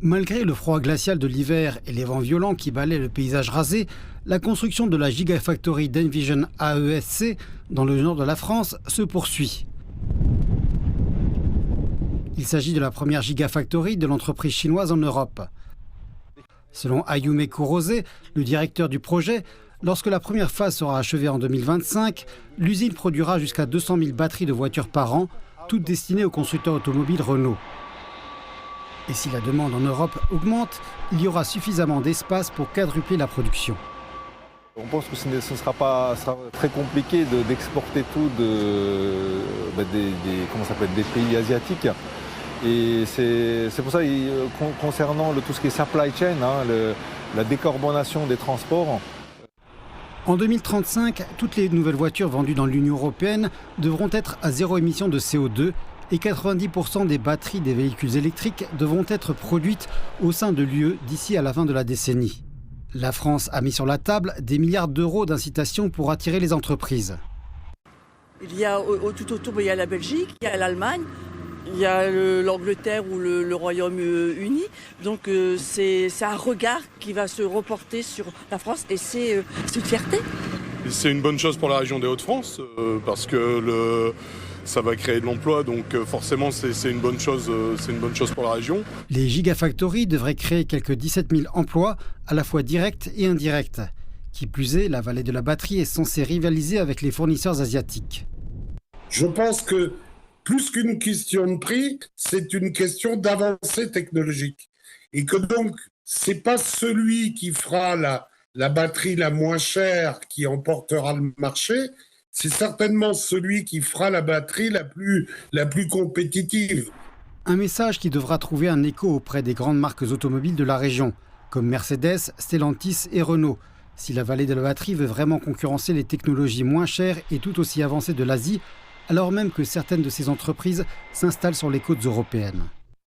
Malgré le froid glacial de l'hiver et les vents violents qui balaient le paysage rasé, la construction de la Gigafactory d'Envision AESC dans le nord de la France se poursuit. Il s'agit de la première Gigafactory de l'entreprise chinoise en Europe. Selon Ayume Kurose, le directeur du projet, lorsque la première phase sera achevée en 2025, l'usine produira jusqu'à 200 000 batteries de voitures par an, toutes destinées aux constructeurs automobiles Renault. Et si la demande en Europe augmente, il y aura suffisamment d'espace pour quadrupler la production. On pense que ce sera très compliqué d'exporter tout des pays asiatiques. Et c'est pour ça, concernant tout ce qui est supply chain, la décarbonation des transports. En 2035, toutes les nouvelles voitures vendues dans l'Union européenne devront être à zéro émission de CO2 et 90% des batteries des véhicules électriques devront être produites au sein de l'UE d'ici à la fin de la décennie. La France a mis sur la table des milliards d'euros d'incitation pour attirer les entreprises. Il y a tout autour, il y a la Belgique, il y a l'Allemagne, il y a l'Angleterre ou le Royaume-Uni. Donc c'est un regard qui va se reporter sur la France et c'est une fierté. C'est une bonne chose pour la région des Hauts-de-France parce que ça va créer de l'emploi, donc forcément c'est une bonne chose pour la région. Les Gigafactories devraient créer quelques 17 000 emplois, à la fois directs et indirects. Qui plus est, la vallée de la batterie est censée rivaliser avec les fournisseurs asiatiques. Je pense que plus qu'une question de prix, c'est une question d'avancée technologique. Et que donc, c'est pas celui qui fera la batterie la moins chère qui emportera le marché, c'est certainement celui qui fera la batterie la plus compétitive. Un message qui devra trouver un écho auprès des grandes marques automobiles de la région, comme Mercedes, Stellantis et Renault. Si la vallée de la batterie veut vraiment concurrencer les technologies moins chères et tout aussi avancées de l'Asie, alors même que certaines de ces entreprises s'installent sur les côtes européennes.